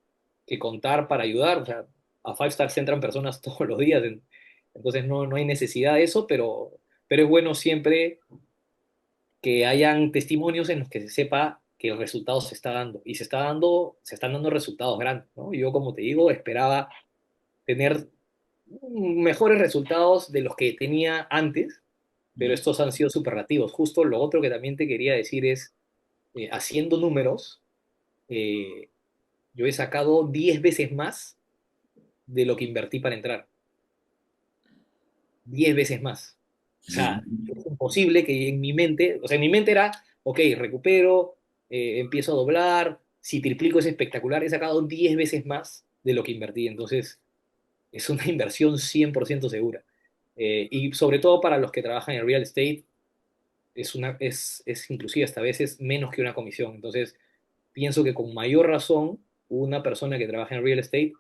contar para ayudar. O sea, a Five Stars entran personas todos los días, entonces no hay necesidad de eso, pero es bueno siempre que hayan testimonios en los que se sepa que el resultado se está dando, y se están dando resultados grandes, ¿no? Yo, como te digo, esperaba tener mejores resultados de los que tenía antes, pero Ujú. estos han sido superlativos. Justo lo otro que también te quería decir es, haciendo números, eh, yo he sacado 10 veces más de lo que invertí para entrar, 10 veces más. O sea, es imposible que en mi mente, o sea, en mi mente era, ok, recupero, empiezo a doblar, si triplico es espectacular, he sacado 10 veces más de lo que invertí. Entonces, es una inversión 100% segura. Y sobre todo para los que trabajan en real estate, es inclusive hasta veces menos que una comisión. Entonces, pienso que con mayor razón, una persona que trabaja en real estate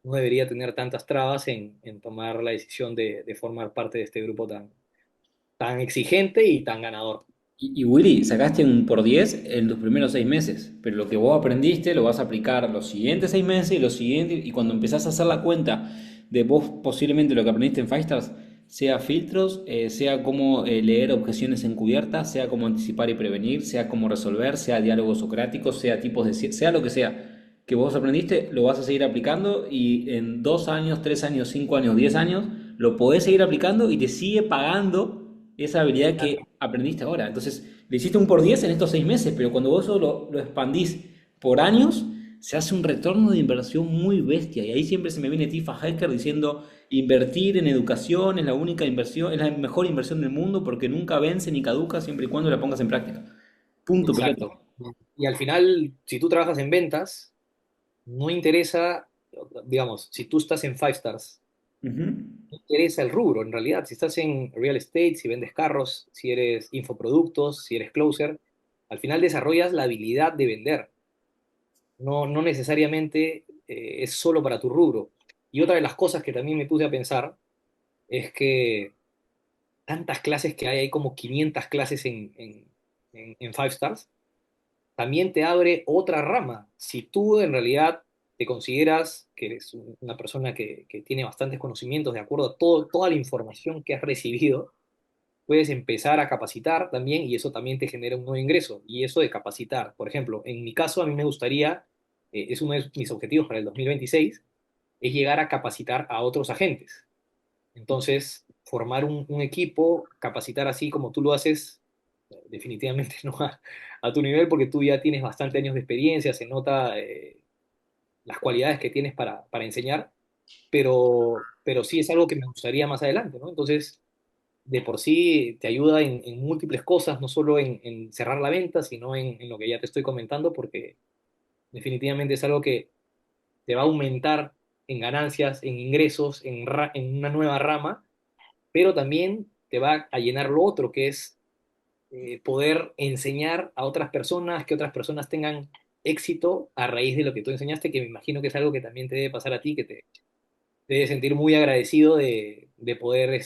no debería tener tantas trabas en tomar la decisión de formar parte de este grupo tan exigente y tan ganador. Y Willy, sacaste un por 10 en tus primeros 6 meses, pero lo que vos aprendiste lo vas a aplicar los siguientes 6 meses y los siguientes, y cuando empezás a hacer la cuenta de vos posiblemente lo que aprendiste en Firestars, sea filtros, sea cómo leer objeciones encubiertas, sea cómo anticipar y prevenir, sea cómo resolver, sea diálogos socráticos, sea tipos de, sea lo que vos aprendiste, lo vas a seguir aplicando y en 2 años, 3 años, 5 años, 10 años, lo podés seguir aplicando y te sigue pagando esa habilidad que aprendiste ahora. Entonces, le hiciste un por 10 en estos 6 meses, pero cuando vos eso lo expandís por años, se hace un retorno de inversión muy bestia. Y ahí siempre se me viene Tifa Hacker diciendo, invertir en educación es la única inversión, es la mejor inversión del mundo porque nunca vence ni caduca siempre y cuando la pongas en práctica. Punto pelota. Exacto. Y al final, si tú trabajas en ventas, no interesa, digamos, si tú estás en Five Stars, Ujú. Me interesa el rubro, en realidad. Si estás en real estate, si vendes carros, si eres infoproductos, si eres closer, al final desarrollas la habilidad de vender. No necesariamente es solo para tu rubro. Y otra de las cosas que también me puse a pensar es que tantas clases que hay como 500 clases en Five Stars, también te abre otra rama. Si tú en realidad te consideras que eres una persona que tiene bastantes conocimientos de acuerdo a toda la información que has recibido, puedes empezar a capacitar también y eso también te genera un nuevo ingreso. Y eso de capacitar, por ejemplo, en mi caso a mí me gustaría, es uno de mis objetivos para el 2026, es llegar a capacitar a otros agentes. Entonces, formar un equipo, capacitar así como tú lo haces, definitivamente no a tu nivel, porque tú ya tienes bastante años de experiencia, se nota las cualidades que tienes para enseñar, pero sí es algo que me gustaría más adelante, ¿no? Entonces, de por sí te ayuda en múltiples cosas, no solo en cerrar la venta, sino en lo que ya te estoy comentando, porque definitivamente es algo que te va a aumentar en ganancias, en ingresos, en una nueva rama, pero también te va a llenar lo otro, que es poder enseñar a otras personas, que otras personas tengan éxito a raíz de lo que tú enseñaste, que me imagino que es algo que también te debe pasar a ti, que te debe sentir muy agradecido de poder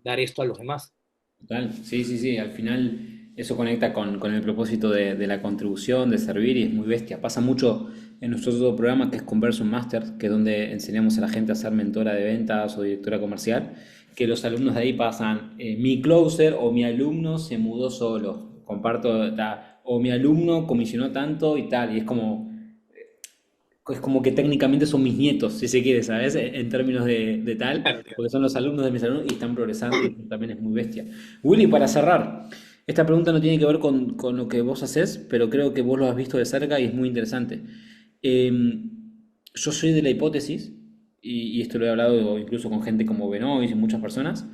dar esto a los demás. Total, sí, sí, sí, al final eso conecta con el propósito de la contribución, de servir y es muy bestia. Pasa mucho en nuestro otro programa que es Conversion Master, que es donde enseñamos a la gente a ser mentora de ventas o directora comercial, que los alumnos de ahí pasan, mi closer o mi alumno se mudó solo, comparto, o mi alumno comisionó tanto y tal, y es como que técnicamente son mis nietos, si se quiere, ¿sabes? En términos de tal, Claro. porque son los alumnos de mis alumnos y están progresando y eso también es muy bestia. Willy, para cerrar, esta pregunta no tiene que ver con lo que vos haces, pero creo que vos lo has visto de cerca y es muy interesante. Eh, yo soy de la hipótesis, y esto lo he hablado incluso con gente como Benoist y muchas personas,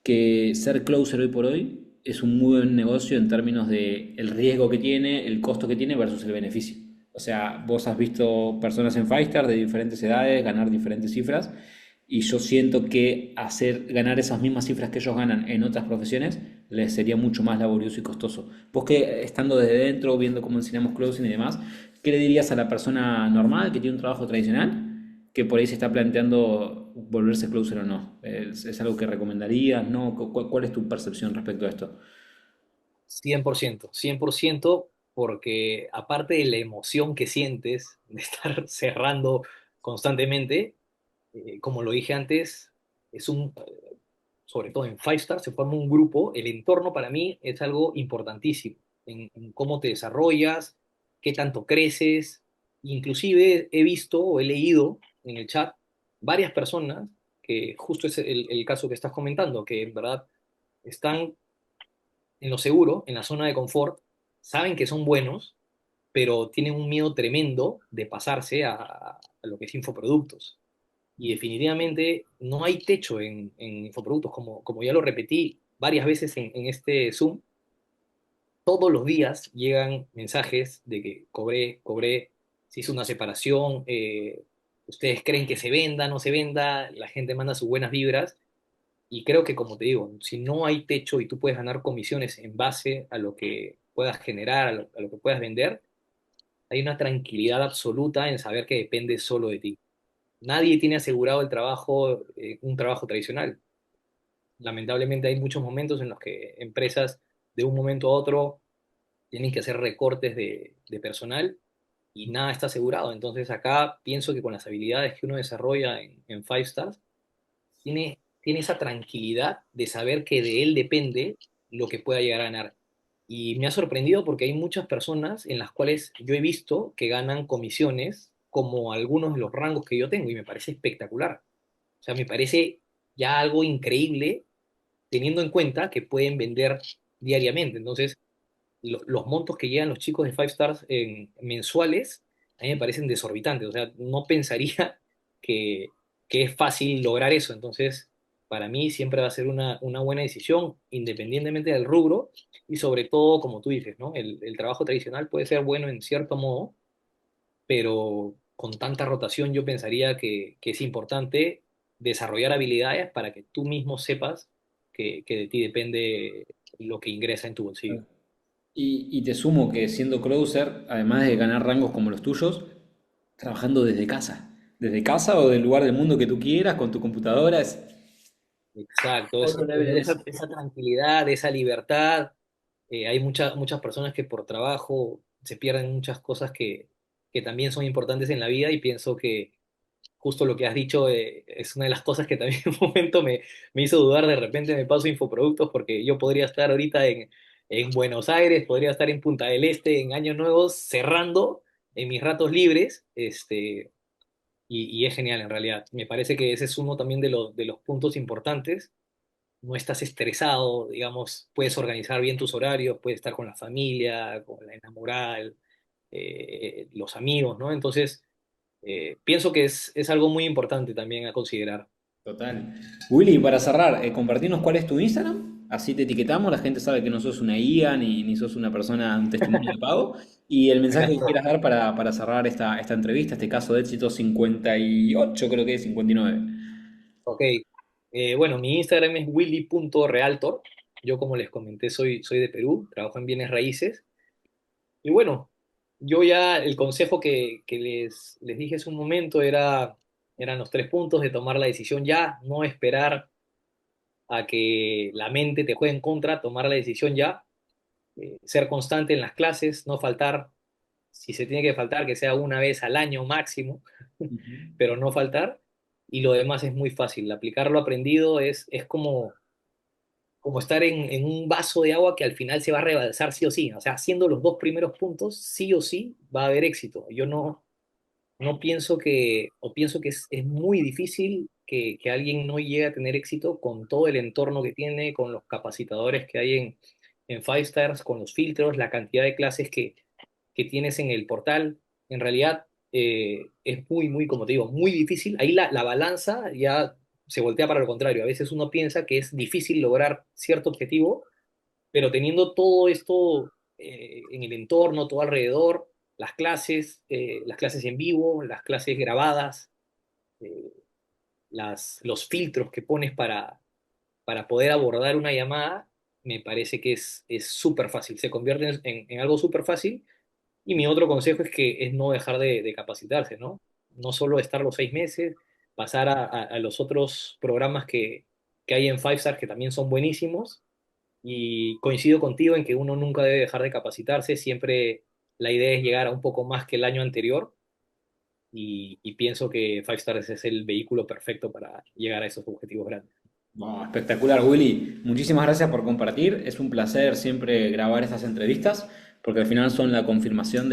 que ser closer hoy por hoy es un muy buen negocio en términos de el riesgo que tiene, el costo que tiene versus el beneficio. O sea, vos has visto personas en Firestar de diferentes edades ganar diferentes cifras y yo siento que ganar esas mismas cifras que ellos ganan en otras profesiones les sería mucho más laborioso y costoso. Vos que estando desde dentro, viendo cómo enseñamos closing y demás, ¿qué le dirías a la persona normal que tiene un trabajo tradicional que por ahí se está planteando volverse closer o no? ¿Es algo que recomendarías? ¿No? ¿Cuál es tu percepción respecto a esto? 100%, 100%, porque aparte de la emoción que sientes de estar cerrando constantemente, como lo dije antes, es sobre todo en Five Star, se forma un grupo, el entorno para mí es algo importantísimo, en cómo te desarrollas, qué tanto creces, inclusive he visto o he leído en el chat varias personas que justo es el caso que estás comentando, que en verdad están en lo seguro, en la zona de confort, saben que son buenos, pero tienen un miedo tremendo de pasarse a lo que es infoproductos. Y definitivamente no hay techo en infoproductos, como ya lo repetí varias veces en este Zoom. Todos los días llegan mensajes de que cobré, se hizo una separación, ustedes creen que se venda, no se venda, la gente manda sus buenas vibras. Y creo que, como te digo, si no hay techo y tú puedes ganar comisiones en base a lo que puedas generar, a lo que puedas vender, hay una tranquilidad absoluta en saber que depende solo de ti. Nadie tiene asegurado el trabajo, un trabajo tradicional. Lamentablemente hay muchos momentos en los que empresas de un momento a otro tienen que hacer recortes de personal y nada está asegurado. Entonces acá pienso que con las habilidades que uno desarrolla en Five Stars, tiene esa tranquilidad de saber que de él depende lo que pueda llegar a ganar. Y me ha sorprendido porque hay muchas personas en las cuales yo he visto que ganan comisiones como algunos de los rangos que yo tengo y me parece espectacular. O sea, me parece ya algo increíble teniendo en cuenta que pueden vender diariamente. Entonces, los montos que llegan los chicos de Five Stars mensuales a mí me parecen desorbitantes. O sea, no pensaría que, que es fácil lograr eso. Entonces, para mí siempre va a ser una buena decisión, independientemente del rubro y sobre todo, como tú dices, ¿no? El trabajo tradicional puede ser bueno en cierto modo, pero con tanta rotación yo pensaría que es importante desarrollar habilidades para que tú mismo sepas que de ti depende lo que ingresa en tu bolsillo. Y te sumo que siendo closer, además de ganar rangos como los tuyos, trabajando desde casa. Desde casa o del lugar del mundo que tú quieras, con tu computadora, es Exacto, otro level en eso. esa tranquilidad, esa libertad. Hay muchas personas que por trabajo se pierden muchas cosas que también son importantes en la vida y pienso que justo lo que has dicho es una de las cosas que también en un momento me hizo dudar. De repente me paso infoproductos porque yo podría estar ahorita en Buenos Aires, podría estar en Punta del Este en Años Nuevos cerrando en mis ratos libres, y es genial en realidad. Me parece que ese es uno también de los puntos importantes. No estás estresado, digamos, puedes organizar bien tus horarios, puedes estar con la familia, con la enamorada, los amigos, ¿no? Entonces, pienso que es algo muy importante también a considerar. Total. Willy, para cerrar, compartirnos cuál es tu Instagram. Así te etiquetamos, la gente sabe que no sos una IA ni sos una persona, un testimonio de pago. Y el Acá mensaje que estoy. quieras dar para cerrar esta entrevista, este caso de éxito 58, creo que es 59. Ok. Bueno, mi Instagram es willy.realtor. Yo, como les comenté, soy de Perú, trabajo en bienes raíces. Y bueno, yo ya el consejo que les dije hace un momento eran los 3 puntos de tomar la decisión ya, no esperar a que la mente te juegue en contra, tomar la decisión ya, ser constante en las clases, no faltar, si se tiene que faltar, que sea una vez al año máximo, Ujú. pero no faltar. Y lo demás es muy fácil. Aplicar lo aprendido es como estar en un vaso de agua que al final se va a rebalsar sí o sí. O sea, haciendo los 2 primeros puntos, sí o sí va a haber éxito. Yo no pienso o pienso que es muy difícil que alguien no llegue a tener éxito con todo el entorno que tiene, con los capacitadores que hay en Five Stars, con los filtros, la cantidad de clases que tienes en el portal. En realidad, es muy, como te digo, muy difícil. Ahí la balanza ya se voltea para lo contrario. A veces uno piensa que es difícil lograr cierto objetivo, pero teniendo todo esto en el entorno, todo alrededor, las clases en vivo, las clases grabadas, eh, los filtros que pones para poder abordar una llamada, me parece que es súper fácil, se convierte en algo súper fácil. Y mi otro consejo es no dejar de capacitarse, ¿no? No solo estar los 6 meses, pasar a los otros programas que hay en Five Star que también son buenísimos. Y coincido contigo en que uno nunca debe dejar de capacitarse, siempre la idea es llegar a un poco más que el año anterior y pienso que Five Stars es el vehículo perfecto para llegar a esos objetivos grandes. Bueno, espectacular, Willy. Muchísimas gracias por compartir. Es un placer siempre grabar estas entrevistas, porque al final son la confirmación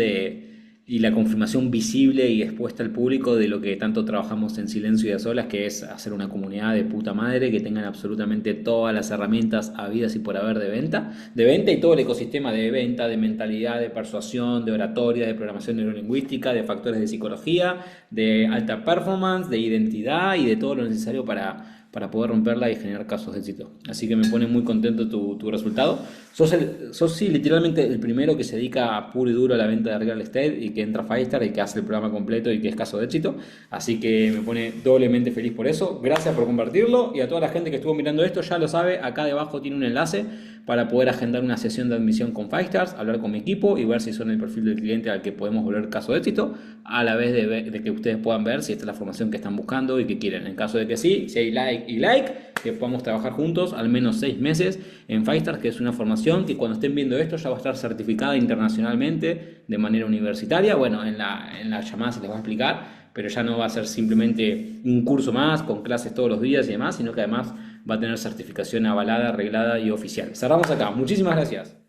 y la confirmación visible y expuesta al público de lo que tanto trabajamos en silencio y a solas, que es hacer una comunidad de puta madre que tengan absolutamente todas las herramientas habidas y por haber de venta y todo el ecosistema de venta, de mentalidad, de persuasión, de oratoria, de programación neurolingüística, de factores de psicología, de alta performance, de identidad y de todo lo necesario para poder romperla y generar casos de éxito. Así que me pone muy contento tu resultado. Sos sí, literalmente el primero que se dedica a puro y duro a la venta de real estate y que entra a Firestar y que hace el programa completo y que es caso de éxito. Así que me pone doblemente feliz por eso. Gracias por compartirlo y a toda la gente que estuvo mirando esto ya lo sabe, acá debajo tiene un enlace para poder agendar una sesión de admisión con Firestars, hablar con mi equipo y ver si son el perfil del cliente al que podemos volver caso de éxito, a la vez de que ustedes puedan ver si esta es la formación que están buscando y que quieren. En caso de que sí, si hay like y like, que podamos trabajar juntos al menos 6 meses en Firestars, que es una formación que cuando estén viendo esto ya va a estar certificada internacionalmente de manera universitaria. Bueno, en la llamada se les va a explicar, pero ya no va a ser simplemente un curso más con clases todos los días y demás, sino que además va a tener certificación avalada, arreglada y oficial. Cerramos acá. Muchísimas gracias.